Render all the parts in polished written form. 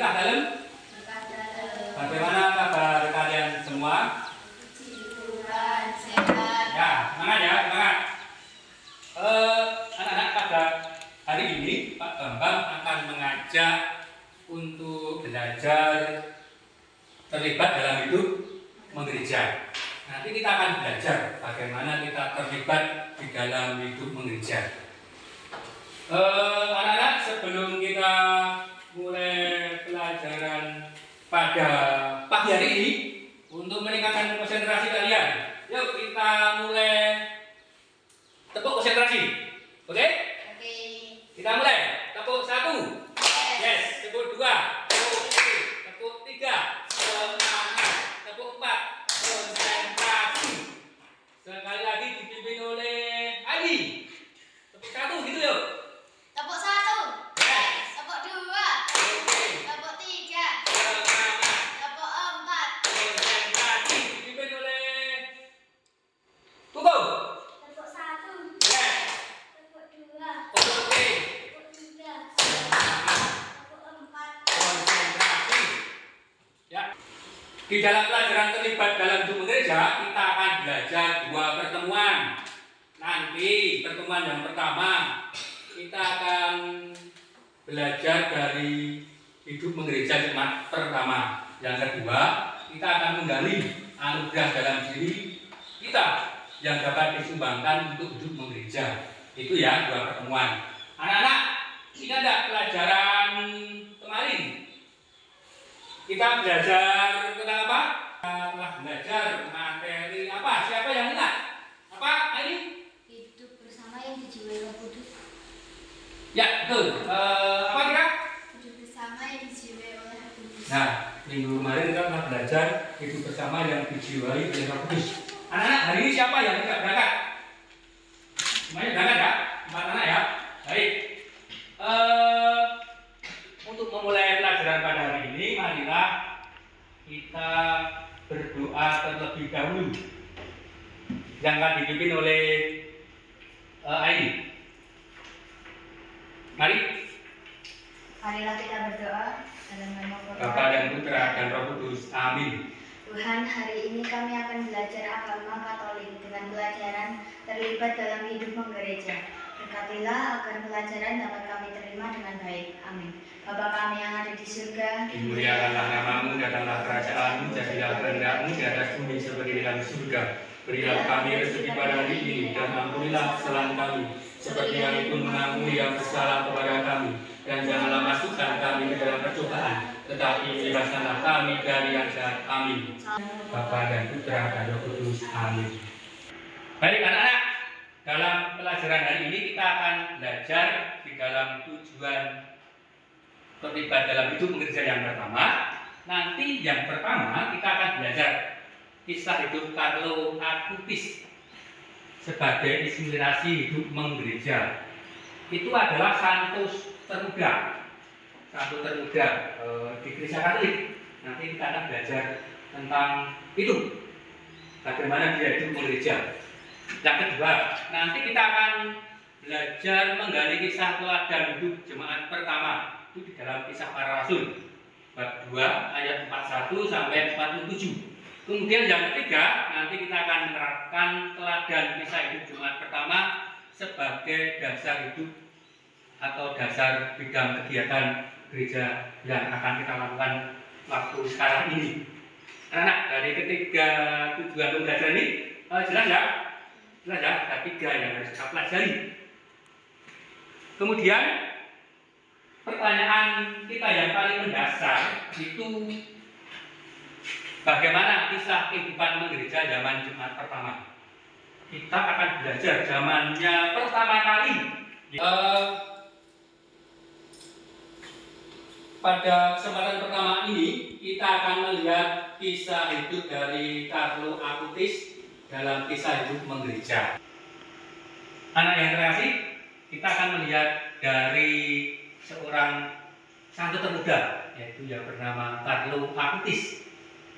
berkah dalam. Bagaimana kabar kalian semua? Tuhan sehat. Ya, semangat ya, semangat. Anak-anak, pada hari ini Pak Bambang akan mengajak untuk belajar terlibat dalam hidup menggereja. Nanti kita akan belajar bagaimana kita terlibat di dalam hidup menggereja. Anak-anak, sebelum kita mulai pelajaran pada pagi hari ini, untuk meningkatkan konsentrasi kalian, yuk kita mulai tepuk konsentrasi. Oke? Oke. Kita mulai. Tepuk 1. Yes. Tepuk 2. Tepuk 3. Tepuk 3. Semangat. Tepuk 4. Konsentrasi. Sekali lagi dipimpin oleh Adi. Tepuk 1 gitu yuk. Tepuk 1. Yes. Tepuk 2. Oke. Tepuk 3. Semangat. Tepuk 4. Konsentrasi. Dipimpin oleh Tunggu. Tepuk 1. Yes. Tepuk 2. Oke. Tepuk 3. Semangat. Tepuk 4. Konsentrasi. Ya. Di dalam pelajaran terlibat dalam hidup gereja, kita akan belajar 2 pertemuan. Nanti pertemuan yang pertama kita akan belajar dari hidup menggereja jemaat pertama. Yang kedua, kita akan menggali anugerah dalam diri kita yang dapat disumbangkan untuk hidup menggereja. Itu ya 2 pertemuan. Anak-anak, ingat enggak pelajaran kemarin? Kita belajar tentang apa? Telah belajar materi apa? Siapa yang ingat? Apa? Ini? Hidup bersama yang dijiwai Roh Kudus. Ya, betul. Apa kira? Hidup bersama yang dijiwai oleh Roh Kudus. Nah, minggu kemarin kita telah belajar hidup bersama yang dijiwai oleh Roh Kudus. Anak-anak, hari ini siapa yang tidak berangkat? Semuanya berangkat ya? 4 anak ya? Baik. Untuk memulai pelajaran pada hari ini, marilah kita berdoa terlebih dahulu. Yang akan dipimpin oleh Aini. Mari. Marilah kita berdoa dalam nama Bapa dan Putra dan Roh Kudus. Amin. Tuhan, hari ini kami akan belajar agama Katolik dengan pelajaran terlibat dalam hidup menggereja. Berkatilah agar pelajaran dapat kami terima dengan baik. Amin. Bapa kami yang ada di surga, Dimuliakanlah namamu, datanglah kerajaanmu, jadilah kehendakmu di atas bumi seperti di dalam surga. Berilah kami rezeki pada hari ini, dan ampunilah kesalahan kami, seperti kami pun mengampuni yang bersalah kepada kami. Dan janganlah masukkan kami ke dalam percobaan, tetapi bebaskanlah kami dari yang jahat. Amin. Bapa dan Putra dan Roh Kudus. Amin. Baik anak-anak, dalam pelajaran hari ini kita akan belajar di dalam tujuan terlibat dalam hidup menggereja yang pertama. Nanti yang pertama kita akan belajar kisah hidup Carlo Acutis sebagai inspirasi hidup menggereja. Itu adalah santos termuda di gereja Katolik. Nanti kita akan belajar tentang itu, bagaimana dia hidup menggereja. Yang kedua, nanti kita akan belajar menggali kisah teladan hidup jemaat pertama. Itu di dalam Kisah Para Rasul bab 2 ayat 41 sampai 47. Kemudian yang ketiga, nanti kita akan menerapkan teladan kisah hidup jemaat pertama sebagai dasar hidup atau dasar bidang kegiatan gereja yang akan kita lakukan waktu sekarang ini. Anak, dari ketiga tujuan pembelajaran ini jelas ya? Jelas ya? Ada 3 yang harus kita pelajari. Kemudian pertanyaan kita yang paling mendasar itu bagaimana kisah kehidupan menggereja zaman jemaat pertama. Kita akan belajar zamannya pertama kali. Pada kesempatan pertama ini kita akan melihat kisah hidup dari Carlo Acutis dalam kisah hidup menggereja. Anak yang terkasih, kita akan melihat dari seorang santo termuda, yaitu yang bernama Carlo Acutis.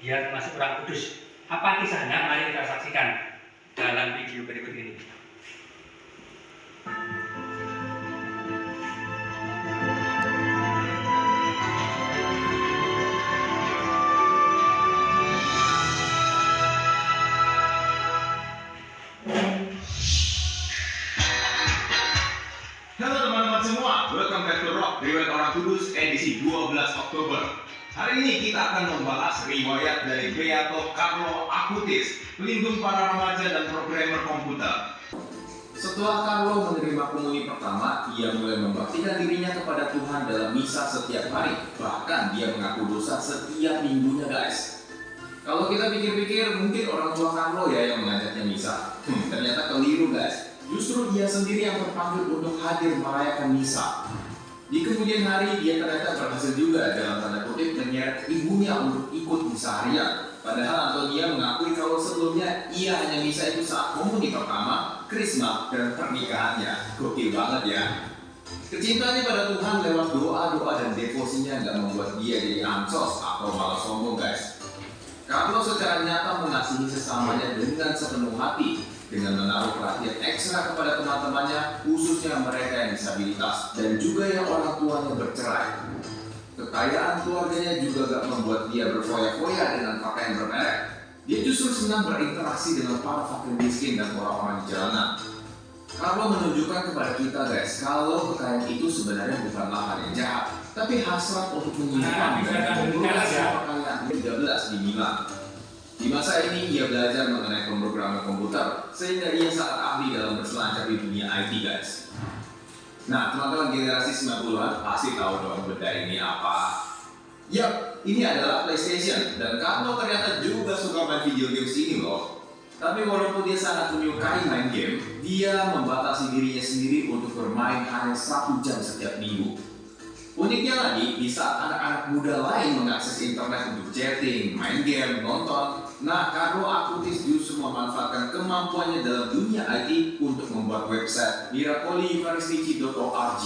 Dia termasuk orang kudus. Apa kisahnya? Mari kita saksikan dalam video berikut ini. 16 Oktober. Hari ini kita akan membahas riwayat dari Beato Carlo Acutis, pelindung para remaja dan programmer komputer. Setelah Carlo menerima komuni pertama, ia mulai membaktikan dirinya kepada Tuhan dalam misa setiap hari. Bahkan dia mengaku dosa setiap minggunya, guys. Kalau kita pikir-pikir, mungkin orang tua Carlo ya yang mengajaknya misa. Ternyata keliru, guys. Justru dia sendiri yang terpanggil untuk hadir merayakan misa. Di kemudian hari, dia ternyata berhasil juga dalam tanda kutip menyeret ibunya untuk ikut misa harian. Padahal Antonia mengakui kalau sebelumnya ia hanya misa itu saat komuni pertama, krisma, dan pernikahannya. Gokil banget ya. Kecintaannya pada Tuhan lewat doa-doa dan devosinya nggak membuat dia jadi ancos atau malah sombong, guys. Carlo secara nyata mengasihi sesamanya dengan sepenuh hati, dengan menaruh perhatian ekstra kepada teman-temannya, khususnya mereka yang disabilitas dan juga yang orang tuanya bercerai. Kekayaan keluarganya juga gak membuat dia berfoya-foya dengan pakaian bermerek. Dia justru senang berinteraksi dengan para fakir miskin dan orang-orang di jalanan. Carlo menunjukkan kepada kita, guys, kalau kekayaan itu sebenarnya bukanlah hal yang jahat, tapi hasrat untuk menyimpan dan memperluas kekayaan 13 di Milan. Di masa ini, ia belajar mengenai pemrograman komputer, sehingga ia sangat ahli dalam berselancar di dunia IT, guys. Nah, teman-teman generasi 90-an pasti tahu dong benda ini apa. Yap, ini adalah PlayStation, dan Carlo ternyata juga suka main video games ini loh. Tapi walaupun dia sangat menyukai main game, dia membatasi dirinya sendiri untuk bermain hanya 1 jam setiap minggu. Uniknya lagi, di saat anak-anak muda lain mengakses internet untuk chatting, main game, nonton, nah Carlo Acutis justru memanfaatkan kemampuannya dalam dunia IT untuk membuat website miracolievaristici.org.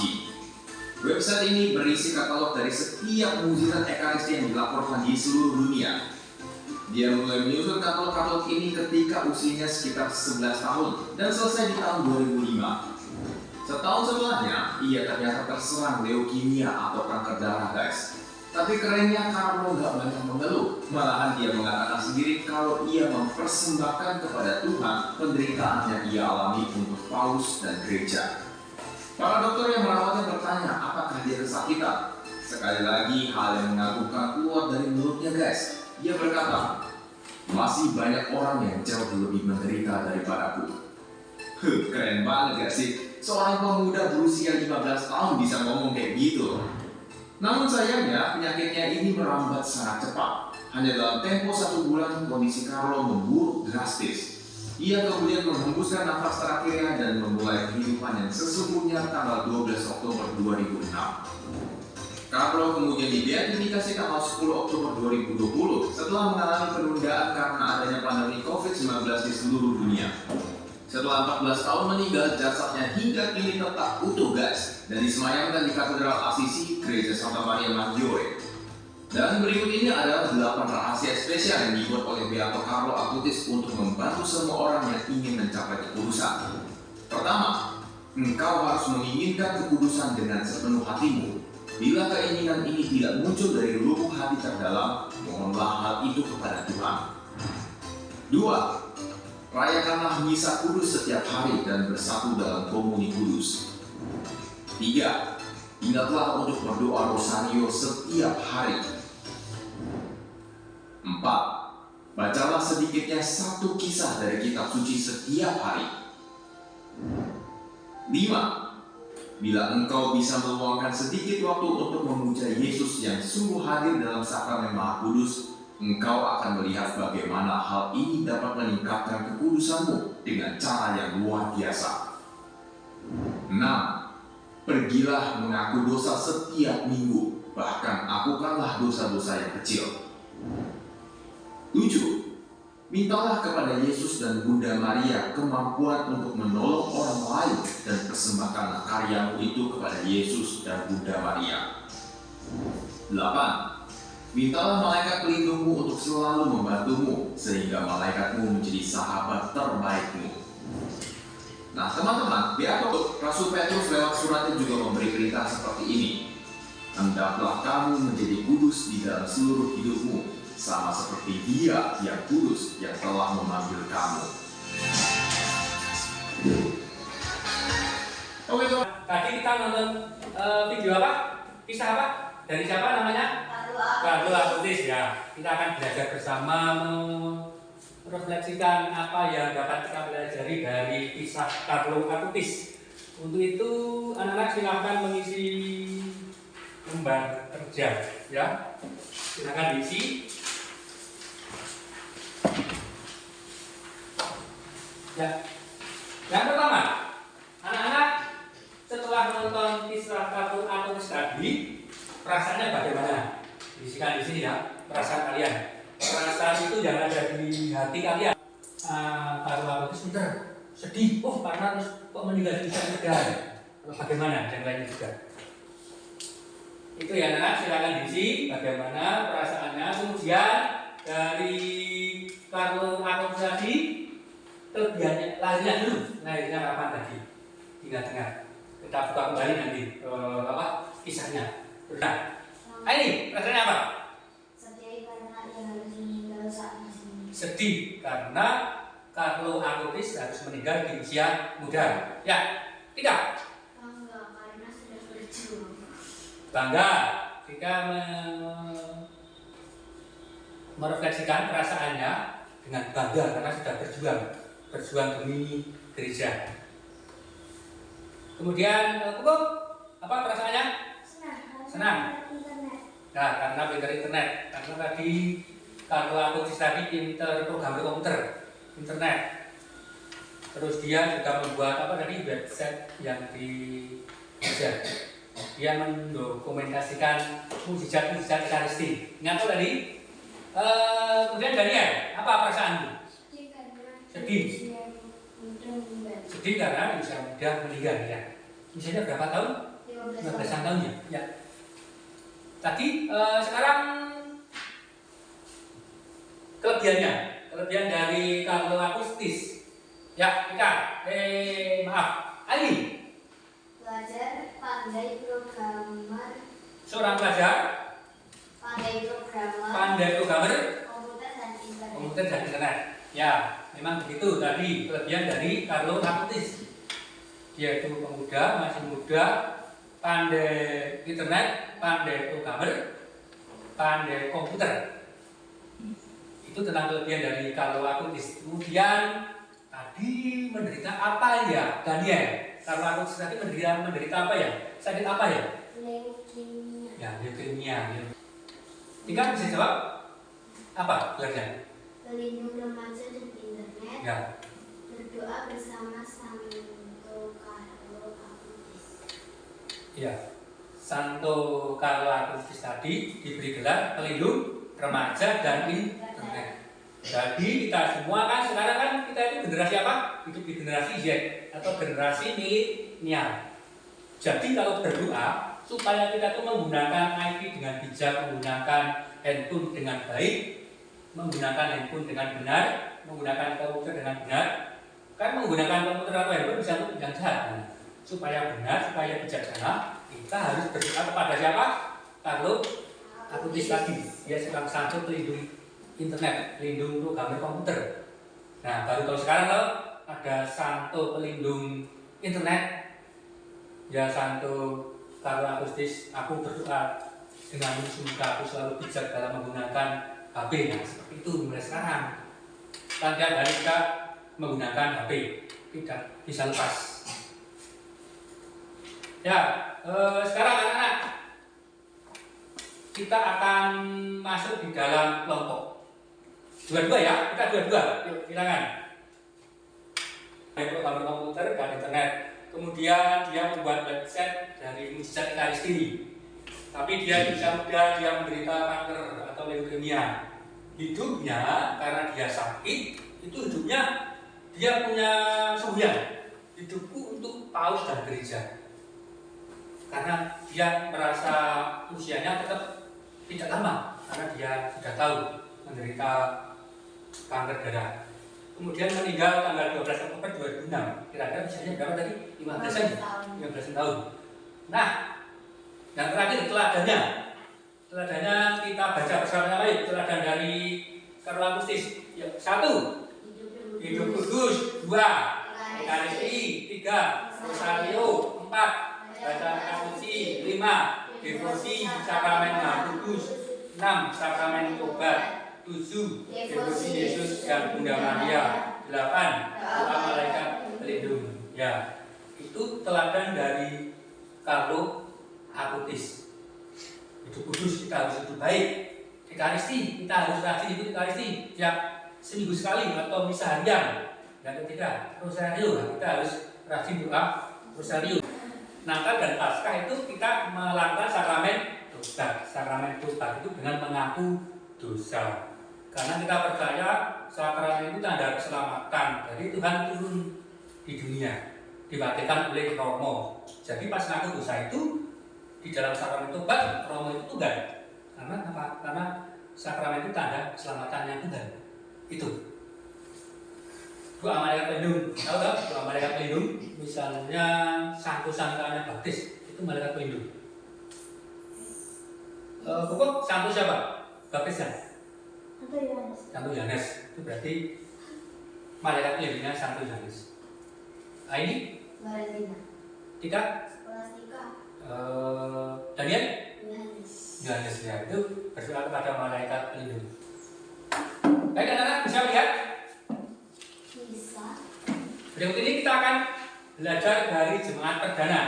Website ini berisi katalog dari setiap mukjizat ekaristi yang dilaporkan di seluruh dunia. Dia mulai menyusun katalog-katalog ini ketika usianya sekitar 11 tahun dan selesai di tahun 2005. Setahun setelahnya, ia ternyata terserang leukemia atau kanker darah, guys. Tapi kerennya Carlo gak banyak mengeluh. Malahan dia mengatakan sendiri kalau ia mempersembahkan kepada Tuhan penderitaan yang ia alami untuk paus dan gereja. Para dokter yang merawatnya bertanya apakah dia kesakitan. Sekali lagi hal yang mengagumkan keluar dari mulutnya, guys. Dia berkata, masih banyak orang yang jauh lebih menderita daripadaku. Keren banget gak sih? Seorang pemuda berusia 15 tahun bisa ngomong kayak gitu. Namun sayangnya penyakitnya ini merambat sangat cepat. Hanya dalam tempo 1 bulan kondisi Carlo memburuk drastis. Ia kemudian menghembuskan nafas terakhirnya dan memulai kehidupan yang sesungguhnya tanggal 12 Oktober 2006. Carlo kemudian dibeatifikasi tanggal 10 Oktober 2020 setelah mengalami penundaan karena adanya pandemi COVID-19 di seluruh dunia. Setelah 14 tahun meninggal, jasadnya hingga kini tetap utuh, guys, dan disemayamkan di Katedral Assisi, Gereja Santa Maria Maggiore. Dan berikut ini adalah 8 rahasia spesial yang dibuat oleh Beato Carlo Acutis untuk membantu semua orang yang ingin mencapai kekudusan. Pertama, engkau harus menginginkan kekudusan dengan sepenuh hatimu. Bila keinginan ini tidak muncul dari lubuk hati terdalam, mohonlah hal itu kepada Tuhan. 2. Rayakanlah misa kudus setiap hari dan bersatu dalam komuni kudus. 3. Ingatlah untuk berdoa rosario setiap hari. 4. Bacalah sedikitnya 1 kisah dari kitab suci setiap hari. 5. Bila engkau bisa meluangkan sedikit waktu untuk memuja Yesus yang sungguh hadir dalam sakramen Maha Kudus, engkau akan melihat bagaimana hal ini dapat meningkatkan kekudusanmu dengan cara yang luar biasa. 6. Pergilah mengaku dosa setiap minggu, bahkan akukanlah dosa-dosa yang kecil. 7. Mintalah kepada Yesus dan Bunda Maria kemampuan untuk menolong orang lain dan persembahkanlah karyamu itu kepada Yesus dan Bunda Maria. 8. Mintalah malaikat pelindungmu untuk selalu membantumu, sehingga malaikatmu menjadi sahabat terbaikmu. Nah teman-teman, Beato Rasul Petrus lewat suratnya juga memberi perintah seperti ini. Hendaklah kamu menjadi kudus di dalam seluruh hidupmu, sama seperti Dia yang kudus yang telah memanggil kamu. Oke, tadi kita nonton video apa? Kisah apa? Dari siapa namanya? Carlo Acutis ya. Kita akan belajar bersama merefleksikan apa yang dapat kita pelajari dari kisah Carlo Acutis. Untuk itu anak-anak silakan mengisi lembar kerja ya. Silakan diisi. Ya. Yang pertama, anak-anak setelah menonton kisah Carlo Acutis tadi, perasaannya bagaimana? Isikan di sini ya, perasaan kalian. Perasaan itu yang ada di hati kalian. Carlo Acutis benar sedih, karena kok meninggal di usia muda. Bagaimana? Dan lainnya juga. Itu ya anak, silakan diisi bagaimana perasaannya. Kemudian dari Carlo Acutis tadi, kelebihannya lahirnya dulu, lahirnya kapan tadi? Ingat-ingat. Kita buka kembali nanti kisahnya. Nah, ini rasanya apa? Sedih karena ia harus meninggal saat masih muda. Sedih karena Carlo Acutis harus meninggal di usia muda. Ya, tidak? Bangga karena sudah berjuang. Bangga jika merefleksikan perasaannya dengan bangga karena sudah berjuang demi gereja. Kemudian, apa perasaannya? Senang. Nah, karena pinter internet. Karena tadi Carlo Acutis tadi pinter programmer komputer, internet. Terus dia juga membuat website yang di gereja. Dia mendokumentasikan mujizat-mujizat Ekaristi. Ingat tuh tadi? Kemudian Daniel, apa perasaanmu? Sedih. Sedih karena usia muda meninggal ya. Usianya berapa tahun? 15 tahun ya. Tadi sekarang kelebihan dari Carlo Acutis. Ya, kita Ali. Pelajar pandai programmer. Seorang pelajar pandai programmer komputer dan internet. Ya, memang begitu tadi kelebihan dari Carlo Acutis. Dia itu pemuda, masih muda, pandai internet, pandai programmer, pandai komputer. Itu tentang kelebihan dari Carlo Acutis. Kemudian tadi menderita apa ya Daniel? Carlo Acutis tadi menderita apa ya? Sakit apa ya? Leukemia. Ya, leukemia. Tinggal bisa jawab apa belajar? Pelindung remaja dan internet. Ya. Berdoa bersama Santo Carlo Acutis. Ya. Santo Carlo Acutis tadi diberi gelar pelindung remaja dan internet. Jadi kita semua kan sekarang kan kita itu generasi apa? Hidup di generasi Z atau generasi milenial. Jadi kalau berdoa supaya kita tuh menggunakan IP dengan bijak, menggunakan handphone dengan baik, menggunakan handphone dengan benar, menggunakan komputer dengan benar. Kan menggunakan komputer atau handphone bisa untuk yang jahat. Supaya benar, supaya bijaksana, kita harus berdoa kepada siapa? Carlo Acutis tadi. Dia seorang santo pelindung internet, pelindung programmer komputer. Nah, baru kalau sekarang loh ada santo pelindung internet. Ya Santo Carlo Acutis, aku berdoa denganmu semoga aku selalu bijak dalam menggunakan HP. Nah, seperti itu mulai sekarang. Tiap hari kita menggunakan HP, tidak bisa lepas. Ya, sekarang anak-anak kita akan masuk di dalam kelompok. Dua-dua ya, kita dua-dua. Yuk, silakan. Programmer komputer dan internet. Kemudian dia membuat website dari mujizat Ekaristi. Tapi dia bisa muda, dia menderita kanker atau leukemia. Hidupnya karena dia sakit, itu hidupnya dia punya semboyan. Hidupku untuk paus dan gereja. Karena dia merasa usianya tetap tidak lama, karena dia sudah tahu menderita kanker darah. Kemudian meninggal tanggal 12 Oktober 2006. Kira-kira usianya berapa tadi? 15 tahun. Nah, yang terakhir teladannya kita baca bersama-sama yuk. Teladan dari Carlo Acutis. Yuk, 1. Hidup kudus. 2. Ekaristi. 3. Rosario. 4. Baca suci. 5. devosi sakramen Maha Kudus. 6. Sakramen tobat. 7. Devosi Yesus dan Bunda Maria. 8. Doa malaikat pelindung. Ya, itu teladan dari Carlo Acutis. Hidup kudus, kita harus hidup baik. Ekaristi, kita harus rajin ikut ekaristi tiap seminggu sekali atau misa harian. Dan ketiga, rosario, kita harus rajin doa rosario. Natal dan Paskah itu kita melakukan sakramen tobat. Sakramen tobat itu dengan mengaku dosa. Karena kita percaya sakramen itu tanda keselamatan. Jadi Tuhan turun di dunia, dibatikan oleh Romo. Jadi pas ngaku dosa itu di dalam sakramen tobat, Romo itu tunggal. Karena apa? Karena sakramen itu tanda keselamatannya Tuhan. Itu. Doa malaikat pelindung, tahu tak? Doa malaikat pelindung, misalnya Santo Santanya Baptis, itu malaikat pelindung. Pokok Santo siapa? Baptis ya? Santo Yohanes. Itu berarti malaikat pelindungnya Santo Yohanes. Nah ini? Valentina. Tika? Scholastica. Daniel? Yohanes. Yohanes ya, itu berdoa kepada malaikat pelindung. Baik anak-anak, bisa lihat? Bisa. Berikut ini kita akan belajar dari jemaat perdana.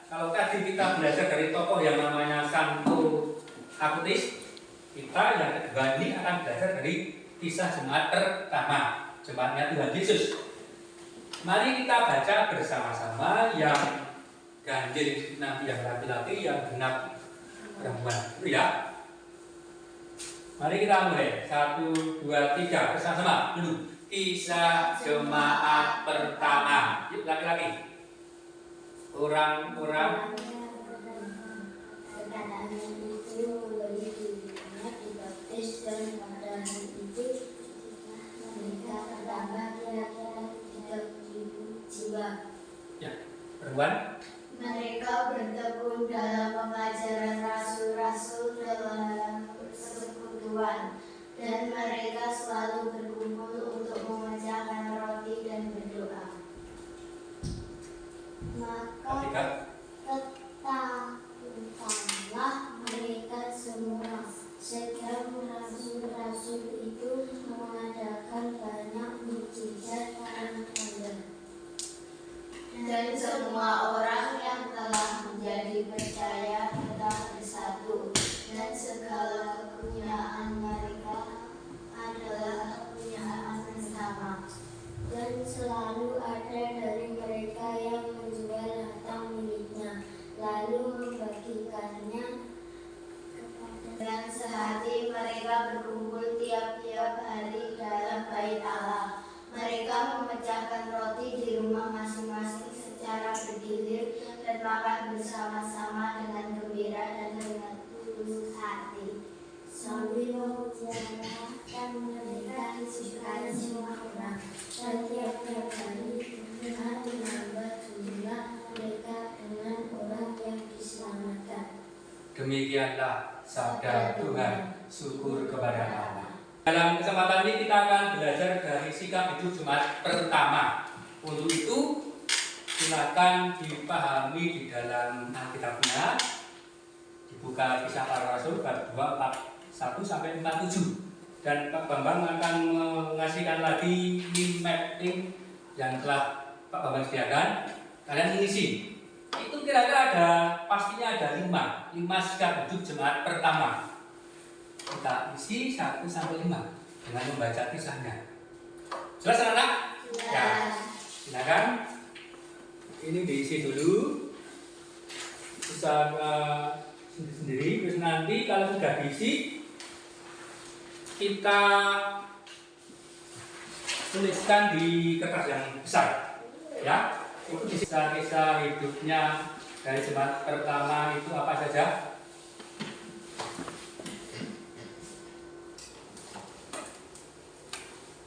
Kalau tadi kita belajar dari tokoh yang namanya Santo Acutis, kita yang kedua ini akan belajar dari kisah jemaat pertama, jemaatnya Tuhan Yesus. Mari kita baca bersama-sama yang ganjil nanti yang laki-laki, yang genap perempuan. Itu ya. Mari kita mulai. 1, 2, 3 bersama-sama dulu. Kisah jemaat pertama. Yuk laki-laki. Orang-orang itu mulai dibaptis dan pada hari itu mereka bertambah kira-kira 3.000 jiwa. ya, perempuan. Mereka bertekun dalam pengajaran rasul-rasul dalam persekutuan, dan mereka selalu berkumpul untuk memecahkan roti dan berdoa. Maka ketakutanlah mereka semua, sedang rasul-rasul itu mengadakan banyak mukjizat dan tanda. Dan semua orang yang telah menjadi percaya tetap bersatu, dan segala kepunyaan mereka adalah kepunyaan bersama. Dan selalu ada dari mereka yang menjual harta miliknya, lalu membagikannya kepada. Dan sehati mereka berkumpul tiap-tiap hari dalam bait Allah. Mereka memecahkan roti di rumah masing-masing secara bergilir dan makan bersama-sama dengan gembira dan dengan tulus hati. Sambil memuliakan mereka disukai semua orang, dan tiap-tiap hari Tuhan menambah jumlah mereka dengan orang yang diselamatkan. Demikianlah sabda Tuhan. Syukur kepada Allah. Dalam kesempatan ini kita akan belajar dari sikap hidup jemaat pertama. Untuk itu silakan dipahami di dalam Alkitabnya. Dibuka Kisah Para Rasul bab 2 41 sampai 47. Dan Pak Bambang akan mengasihkan lagi mapping yang telah Pak Bambang sediakan. Kalian mengisi. Itu kira-kira pastinya ada 5 sikap hidup jemaat pertama. Kita isi 1 sampai 5 dengan membaca kisahnya. Jelas anak-anak? Ya. Silakan. Ini diisi dulu. Bisa sendiri. Terus nanti kalau sudah diisi, kita tuliskan di kertas yang besar. Ya. Itu kisah-kisah hidupnya dari jemaat pertama itu apa saja?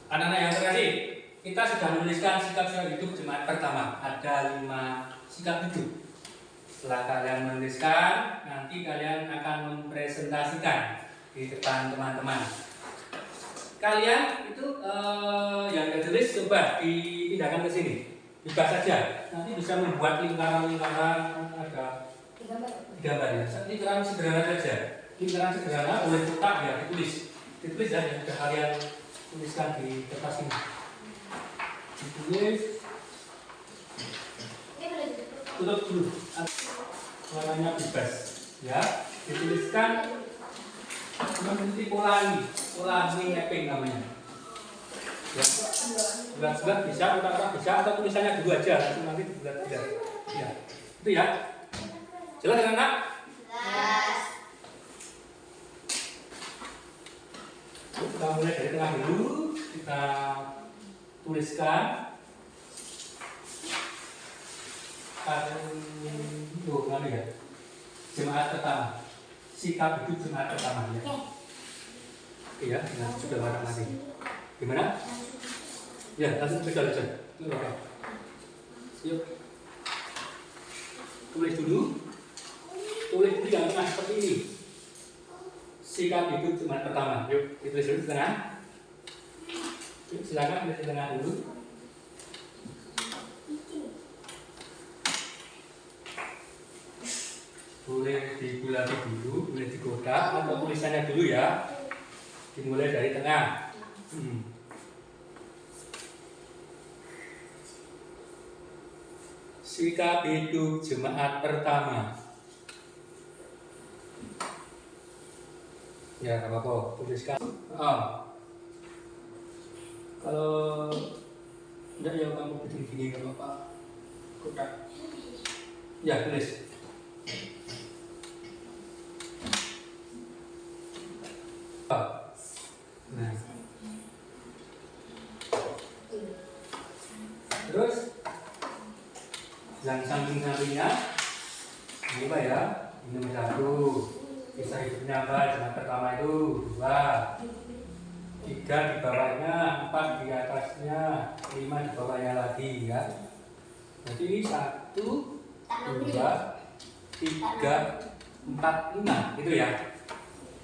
Anak-anak yang terkasih, kita sudah menuliskan sikap hidup jemaat pertama. Ada 5 sikap hidup. Setelah kalian menuliskan, nanti kalian akan mempresentasikan di depan teman-teman. Kalian itu yang tertulis coba dipindahkan ke sini. Bebas saja. Nanti bisa membuat lingkaran-lingkaran, ada digambar ya. Ini keterangan sederhana saja. Ini keterangan sederhana oleh kotak ya ditulis ya yang sudah kalian tuliskan di kertas ini. Ditulis. Tutup dulu. Warnanya bebas ya. Dituliskan mengikuti pola ini mapping namanya. Ya. Bulat-bulat bisa, kotak-kotak bisa, atau tulisannya dulu aja langsung nanti bulat-bulat. Ya. Itu ya. Jelas kan, Nak? Jelas. Kita mulai dari tengah dulu, kita tuliskan mana ya? Jemaat pertama, sikap hidup jemaat pertama ya. Oke ya, nah, sudah barang-barang. Gimana? Ya, langsung pegang aja. Oke. Yuk. Tulis dulu. Tulis di tengah seperti ini. Sikap hidup jemaat pertama. Yuk, ditulis dulu di tengah. Yuk, silakan tulis di tengah dulu. Boleh digulati dulu, boleh di kotak atau tulisannya dulu ya. Dimulai dari tengah. Sikap hidup jemaat pertama. Ya, nggak apa-apa, tuliskan. Kalau enggak ya kamu bikin gini nggak apa-apa. Kotak. Ya, tulis. Nah. Terus yang samping-sampingnya ini apa ya? Ini nomor 1. Kisah hidupnya apa? Jemaat pertama itu 2. 3 di bawahnya, 4 di atasnya, 5 di bawahnya lagi ya. Jadi ini 1, 2, 3, 4, 5 gitu ya.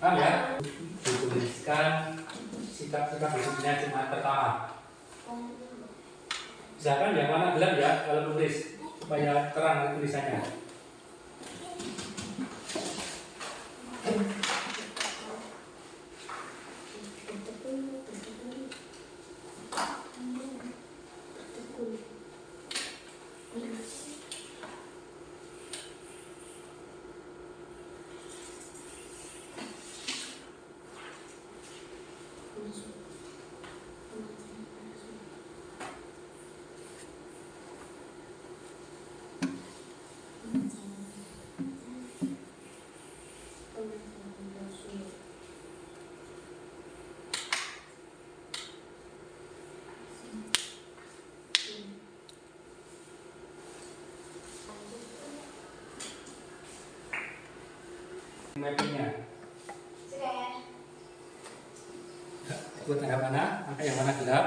Paham ya? Dituliskan sikap-sikap hidupnya jemaat pertama. Misalkan yang mana gelap ya kalau tulis supaya terang tulisannya. Mappingnya. Buat angka mana? Angka yang mana gelap?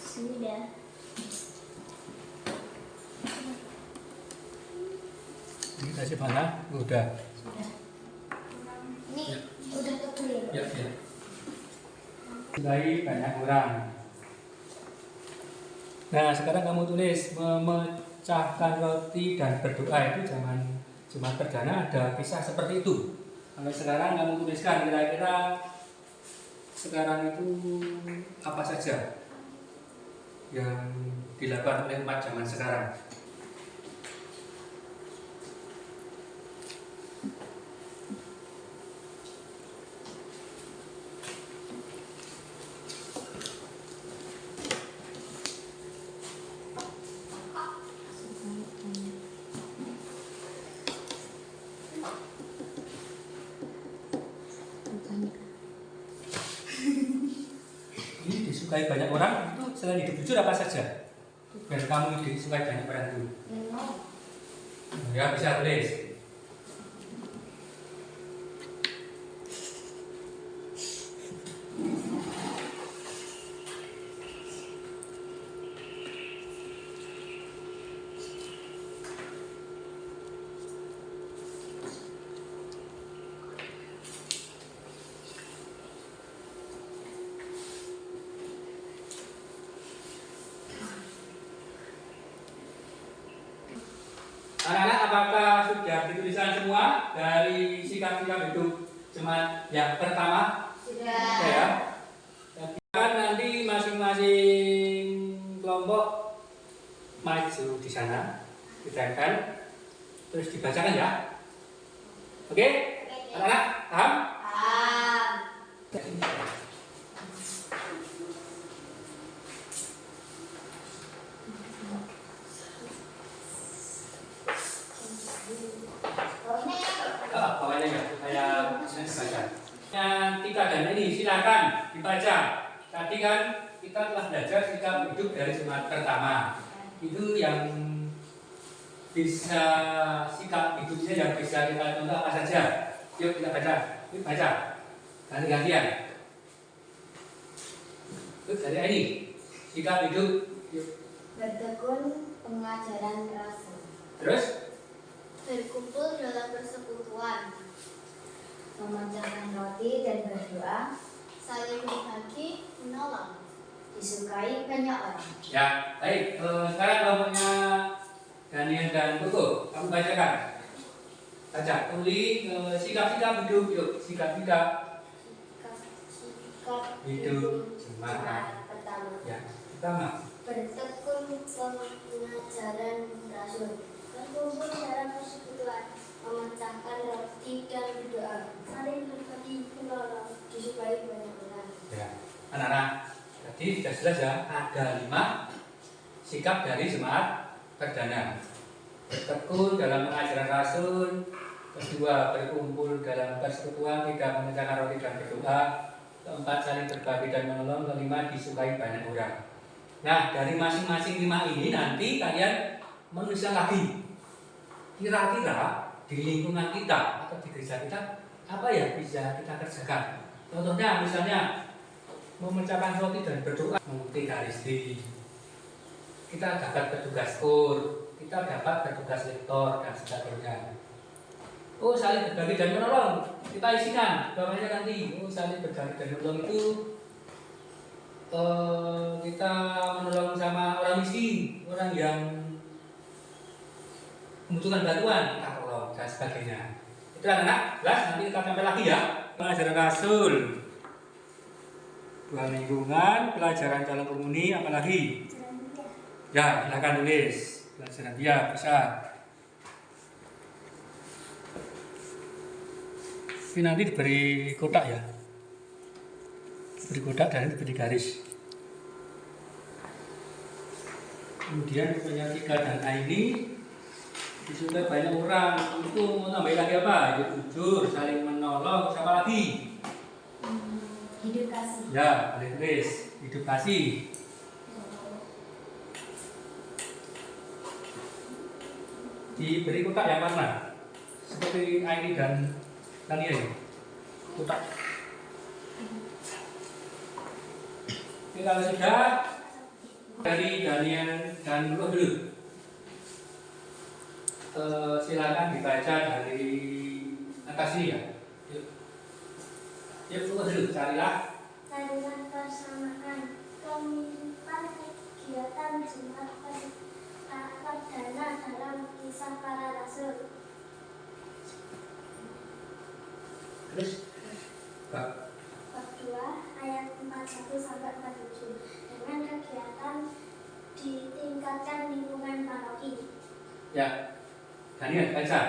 Sudah. Ini kasih mana? Udah. Sudah. Ini udah tebel ya? Ya. Mulai banyak orang. Nah, sekarang kamu tulis memecahkan roti dan berdoa itu zaman jemaat perdana ada kisah seperti itu. Kalau sekarang kamu tuliskan kira-kira sekarang itu apa saja yang dilakukan oleh umat zaman sekarang. Ini disukai banyak orang itu selain hidup jujur apa saja? Dan kamu disukai banyak orang itu. Ya bisa tulis. Anak-anak, apakah sudah dituliskan semua dari sikap-sikap hidup jemaat yang pertama? Sudah. Ya. Kan nanti masing-masing kelompok maju di sana, ditempel, terus dibacakan ya. Oke? Anak-anak, paham? Paham. Bawahnya ya, supaya bisa dibaca. Yang 3 dan ini silakan dibaca. Tadi kan kita telah belajar sikap hidup dari jemaat pertama. Itu yang bisa sikap hidupnya yang bisa kita contoh apa saja. Yuk kita baca. Yuk baca. Ganti-gantian. Yuk dari ini. Sikap hidup. Yuk. Bertekun pengajaran Rasul. Terus? Berkumpul dalam persekutuan. Memecahkan roti dan berdoa. Saling berbagi, menolong. Disukai banyak orang. Ya, baik. Sekarang kelompoknya Daniel dan Koko, kamu bacakan. Baca, tulis sikap-sikap hidup, yuk. Sikap-sikap hidup jemaat. Pertama. Ya, pertama. Bertekun pengajaran Rasul. Berkumpul dalam persekutuan. Memecahkan roti dan berdoa. Saling berbagi, menolong. Disukai banyak orang. Ya, anak-anak. Tadi sudah jelas ya, ada 5 sikap dari jemaat perdana. Bertekun dalam pengajaran Rasul. Kedua, berkumpul dalam persekutuan. 3, memecahkan roti dan berdoa. 4, saling berbagi dan menolong. 5, disukai banyak orang. Nah, dari masing-masing 5 ini nanti kalian menuliskan lagi. Kira-kira di lingkungan kita atau di gereja kita apa ya bisa kita kerjakan? Contohnya misalnya memecahkan roti dan berdoa, mengikuti Eucharistia. Kita dapat bertugas kur, kita dapat bertugas lektor dan sebagainya. Oh, saling berbagi dan menolong, kita isikan bawahnya nanti. Oh, saling berbagi dan menolong itu kita menolong sama orang miskin, orang yang membutuhkan bantuan, kita tolong dan sebagainya. Itu anak-anak, jelas nanti kita sampai lagi ya. Pengajaran Rasul. 2 lingkungan, pelajaran dalam komuni, apalagi? Ya, silakan tulis. Pelajaran dia bisa. Ini nanti diberi kotak ya. Diberi kotak dan diberi garis. Kemudian punya 3 dan A ini disukai banyak orang. Itu mau tambahin lagi apa? Hidup jujur, saling menolong, siapa lagi? Hidup kasih. Ya, boleh tulis. Hidup kasih. Diberi kotak yang warna seperti Aini dan Tania ini. Kotak. Ini kalau sudah dari Daniel dan Luh dulu. Silakan dibaca dari atas ini ya. Yuk, Luh dulu, carilah. Carilah persamaan pemimpinan kegiatan jemaat perdana dalam kisah para rasul. Terus, Pak. Bab 2 ayat 41 sampai 47. Dengan kegiatan ditingkatkan lingkungan paroki. Ya, Daniel baca.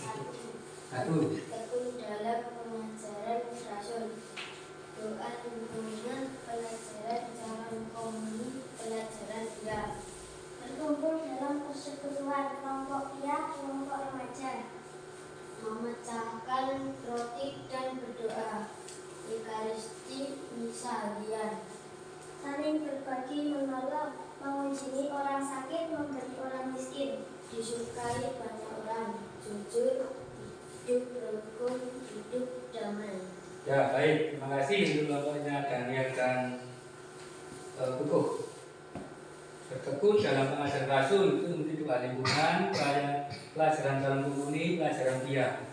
1. Tekun dalam pengajaran Rasul. Doa lingkungan, pelajaran jalan komuni, pelajaran dia. Berkumpul dalam persekutuan kelompok pria, kelompok remaja. Memecahkan roti dan berdoa. Eucharistia misa harian. Saling berbagi, menolong, mengunjungi orang sakit, memberi orang miskin. Disukai banyak orang. Jujur, hidup rukun, hidup damai. Ya, baik. Terima kasih untuk kelompoknya Daniel dan Kukuh. Bertekun dalam pengajaran Rasul itu mengikuti 2 lingkungan, pelajaran dalam komuni, pelajaran dia.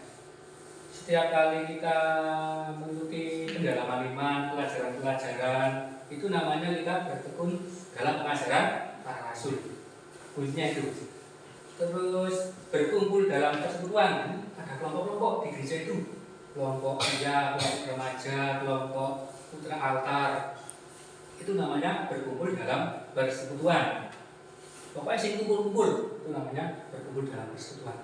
Setiap kali kita mengikuti pendalaman iman, pelajaran-pelajaran, itu namanya kita bertekun dalam pengajaran para Rasul. Kuncinya itu. terus berkumpul dalam persekutuan. Ada kelompok-kelompok di gereja itu, kelompok pria, kelompok remaja, kelompok putra altar. Itu namanya berkumpul dalam persekutuan. Pokoknya sing kumpul-kumpul itu namanya berkumpul dalam persekutuan.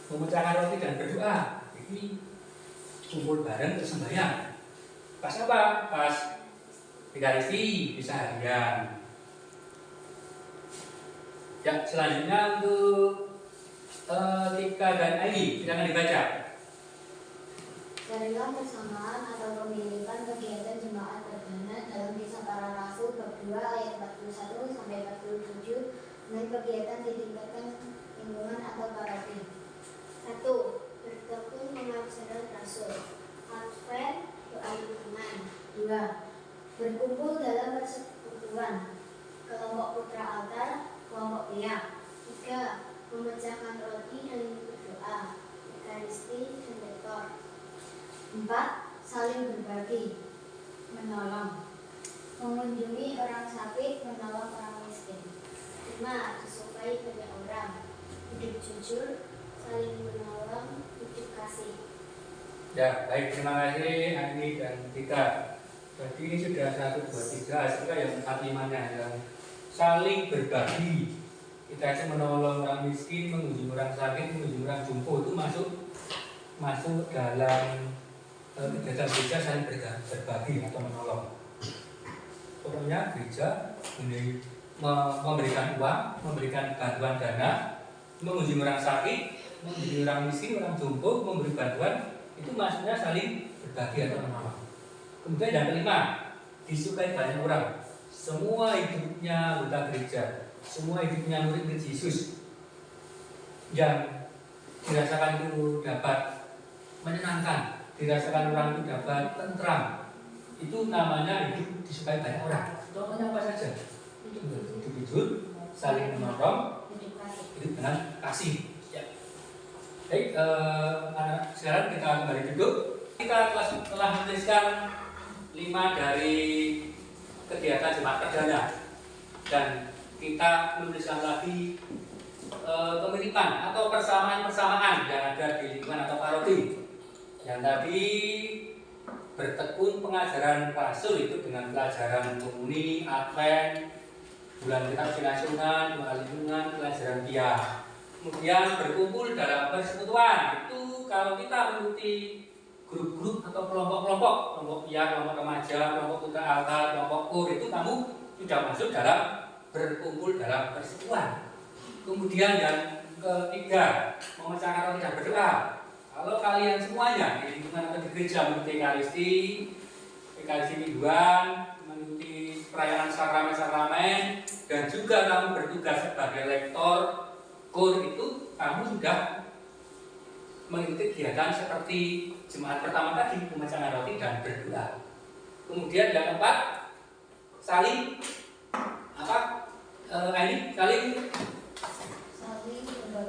Memecahkan roti dan berdoa, ini kumpul bareng terus sembahyang. Pas apa? Pas Ekaristi bisa harian. Ya, selanjutnya untuk Tika dan Aini, silakan dibaca. Dalam persamaan atau pemilikan kegiatan jemaat perdana dalam Kisah Para Rasul bab 2 ayat 41 sampai 47 dengan kegiatan ditingkatkan lingkungan atau paroki. 1. Bertekun pengajaran Rasul. Advent doa lingkungan. 2. Berkumpul dalam persekutuan. Kelompok putra altar, kelompok pria. 3. Memecahkan roti dan berdoa. Ekaristi dan lektor. 4. Saling berbagi, menolong, mengunjungi orang sakit, menolong orang miskin. 5. Disukai banyak orang, hidup jujur, saling menolong, hidup kasih. Ya, baik, terima kasih Ani dan Tika. Jadi ini sudah 1, 2, 3, hasilnya yang 4, 5-nya yang saling berbagi. Kita aja menolong orang miskin, mengunjungi orang sakit, mengunjungi orang jumbo, itu masuk dalam kegiatan gereja saling berbagi atau menolong. Pokoknya gereja ini memberikan uang, memberikan bantuan dana, mengunjungi orang sakit, mengunjungi orang miskin, orang jumbo, memberi bantuan, itu maksudnya saling berbagi atau menolong. Kemudian yang kelima, disukai banyak orang. Semua hidupnya anggota gereja, semua hidupnya murid-murid Yesus yang dirasakan itu dapat menyenangkan, dirasakan orang itu dapat tentram, itu namanya hidup disukai banyak orang. Contohnya apa saja? Hidup jujur, saling menolong, hidup dengan kasih. Ya. Baik, sekarang kita kembali duduk. Kita telah menuliskan 5 dari kegiatan jemaat perdana, dan kita menuliskan lagi kemiripan atau persamaan-persamaan yang ada di lingkungan atau paroki. Yang tadi bertekun pengajaran Rasul itu dengan pelajaran komuni, Advent, bulan kita nasional, doa lingkungan, pelajaran dia. Kemudian berkumpul dalam persekutuan, itu kalau kita mengikuti grup-grup atau kelompok-kelompok, kelompok pria, kelompok remaja, kelompok putra altar, kelompok kur, itu kamu sudah masuk dalam berkumpul dalam persekutuan. Kemudian yang ketiga, memecahkan roti dan berdoa. Kalau kalian semuanya di lingkungan atau di gereja mengikuti Ekaristi mingguan, mengikuti perayaan sakramen-sakramen, dan juga kamu bertugas sebagai lektor kur, itu kamu sudah mengikuti kegiatan seperti jemaat pertama tadi, memecahkan roti dan berdoa. Kemudian yang keempat, saling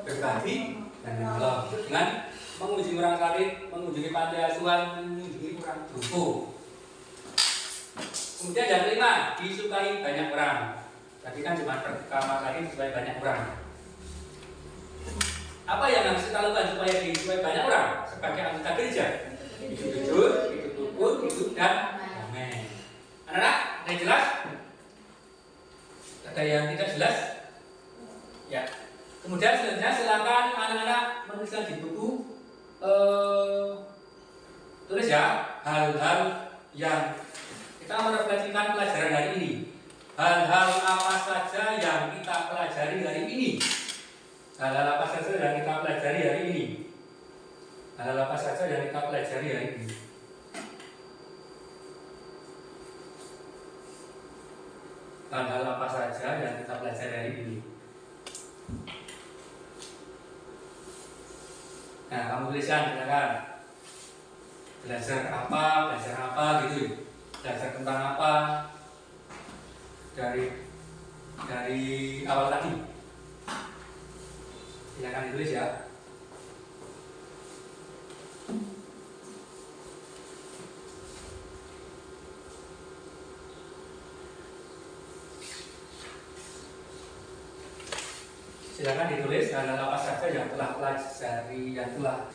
berbagi dan menolong dengan mengunjungi orang sakit, mengunjungi panti asuhan, mengunjungi orang jumbo. Kemudian yang kelima, disukai banyak orang. Tadi kan jemaat pertama tadi disukai banyak orang. Apa yang harus kita lakukan supaya disukai banyak orang sebagai anggota gereja? Hidup jujur, hidup rukun, hidup dan damai. Anak-anak, ada yang jelas? Ada yang tidak jelas? Ya. Kemudian selanjutnya silakan anak-anak menuliskan di buku, tulis ya hal-hal yang kita merefleksikan pelajaran hari ini. Hal-hal apa saja yang kita pelajari hari ini? Hal-hal apa saja yang kita pelajari hari ini? Hal-hal apa saja yang kita pelajari hari ini? Hal-hal apa saja yang kita pelajari hari ini? Nah, kamu tuliskan, silakan. Belajar apa gitu. Belajar tentang apa dari awal tadi. Silakan ditulis ya. Silakan ditulis hal-hal apa saja yang telah pelajari, yang telah.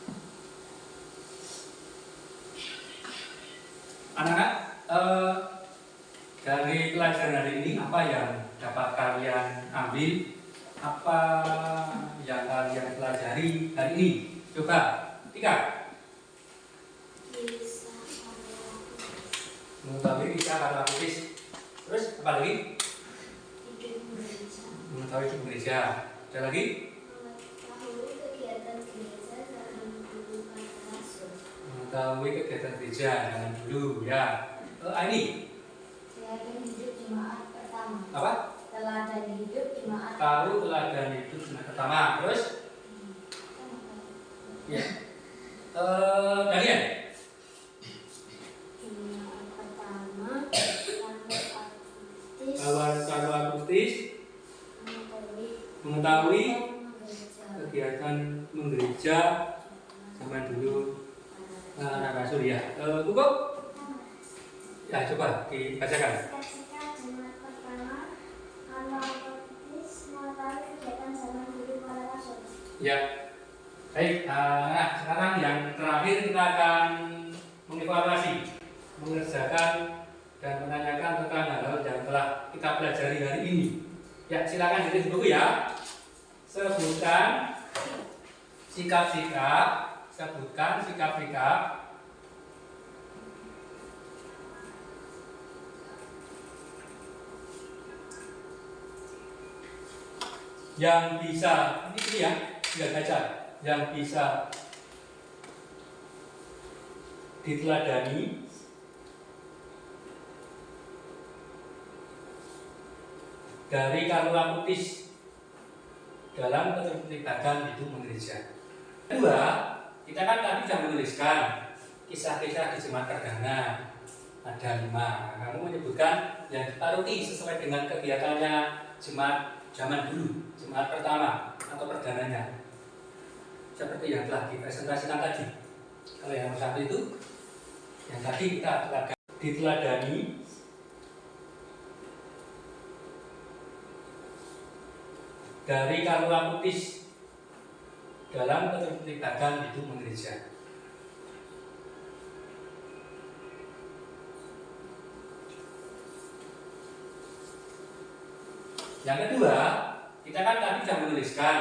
Anak-anak, dari pelajaran hari ini apa yang dapat kalian ambil? Apa yang kalian pelajari hari ini? Coba, Tika. Mengetahui kisah karya putih. Terus apa lagi? Mengetahui hidup gereja. Ada lagi? Mengetahui kegiatan gereja zaman dulu ya. Ini Teladan hidup jemaat pertama. apa? Teladan hidup jemaat. Tahu teladan hidup jemaat pertama. Terus? Ya. Kalian? Jemaat pertama Karlo Karlo Agustis mengetahui kegiatan menggereja zaman dulu Rasul ya. Cukup? Ya, coba dibacakan. Ketika jemaat pertama Karlo Agustis mengetahui kegiatan zaman dulu para rasul. Ya. Baik, nah sekarang yang terakhir kita akan mengevaluasi, mengerjakan dan menanyakan tentang hal-hal yang telah kita pelajari hari ini. Ya, silakan ditulis buku ya. Sebutkan sikap-sikap yang bisa, ini ya, tidak baca, yang bisa diteladani dari Karlo Agustis dalam keterlibatan hidup menggereja. Kedua, kita kan tadi sudah menuliskan kisah-kisah di jemaat perdana, ada 5. Kamu menyebutkan yang ditaruti sesuai dengan kegiatannya jemaat zaman dulu, jemaat pertama atau perdananya, seperti yang telah dipresentasikan tadi. Kalau yang nomor 1 itu, yang tadi kita diteladani dari Karlo Agustis dalam keterlibatan hidup menggereja. Yang kedua, kita kan tadi sudah menuliskan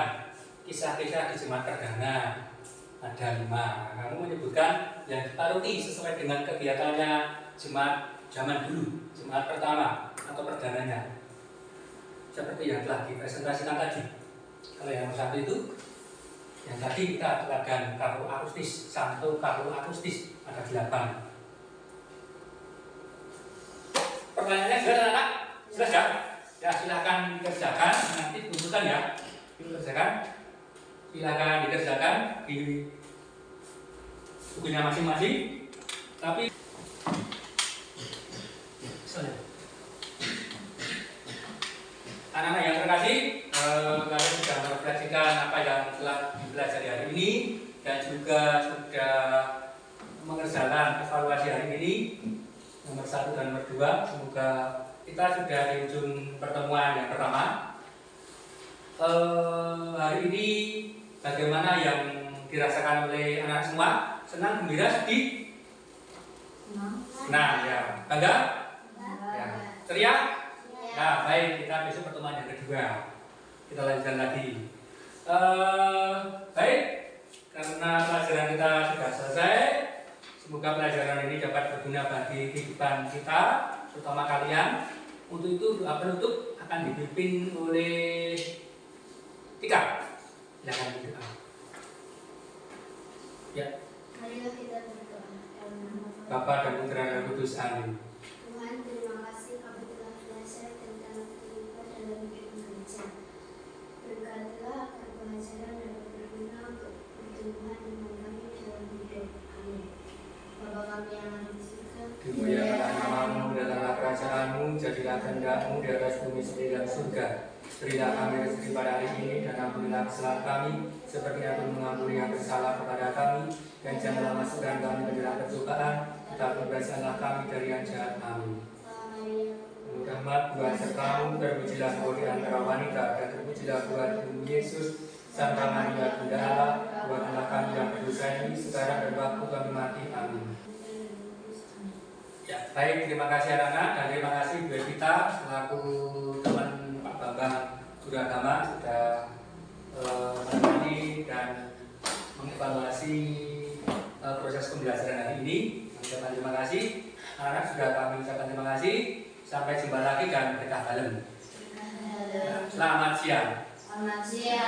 kisah-kisah di jemaat perdana, ada 5. Kamu menyebutkan yang ditaruti sesuai dengan kegiatannya jemaat zaman dulu, jemaat pertama atau perdananya, seperti yang telah dipresentasikan tadi. Kalau yang nomor 1 itu, yang tadi kita teladan Karlo Agustis, Santo Karlo Agustis, ada 8. Pertanyaannya sudah anak? Sudah ya? Ya, silakan dikerjakan, nanti tunjukkan ya. Dikerjakan, silakan dikerjakan di bukunya masing-masing. Tapi anak-anak yang terkasih, kalian sudah merefleksikan apa yang telah dipelajari hari ini dan juga sudah mengerjakan evaluasi hari ini nomor 1 dan nomor 2. Semoga kita sudah di ujung pertemuan yang pertama. Hari ini bagaimana yang dirasakan oleh anak semua? Senang, gembira, sedih? Senang ya. Bangga? Ya. Ceria? Ya, baik, kita besok pertemuan yang kedua. Kita lanjutkan lagi. Baik, karena pelajaran kita sudah selesai. Semoga pelajaran ini dapat berguna bagi kehidupan kita, terutama kalian. Untuk itu doa penutup akan dipimpin oleh Tika. Silakan berdoa. Ya. Marilah kita berdoa. Bapa dan Putra dan Kudus, amin. Tuhan, terima kasih kami telah belajar tentang kehidupan dalam hidup gereja. Berkatilah agar pelajaran dapat berguna untuk pertumbuhan iman kami dalam hidup. Amin. Bapa kami yang ada di surga, Dimuliakanlah namamu, datanglah kerajaanmu, jadilah kehendakmu di atas bumi seperti dalam surga. Berilah kami rezeki pada hari ini dan ampunilah kesalahan kami, seperti kami mengampuni yang bersalah kepada kami, dan janganlah masukkan kami ke dalam percobaan, tetapi bebaskanlah kami dari yang jahat. Amin. Maria, Semoga terhormat Tuhan sertamu, terpujilah Engkau di antara wanita, dan terpujilah Tuhan Yesus, Santa Maria Bunda Allah, buatlah kami yang berdosa ini, sekarang dan waktu kami mati. Amin. Ya, baik, terima kasih anak-anak, dan terima kasih Bu Evita selaku teman Pak Bambang Guru Agama sudah menemani dan mengevaluasi proses pembelajaran hari ini. Mengucapkan terima kasih. Anak-anak sudah kami ucapkan terima kasih. Sampai jumpa lagi dan berkah dalam. Selamat siang. Selamat siang.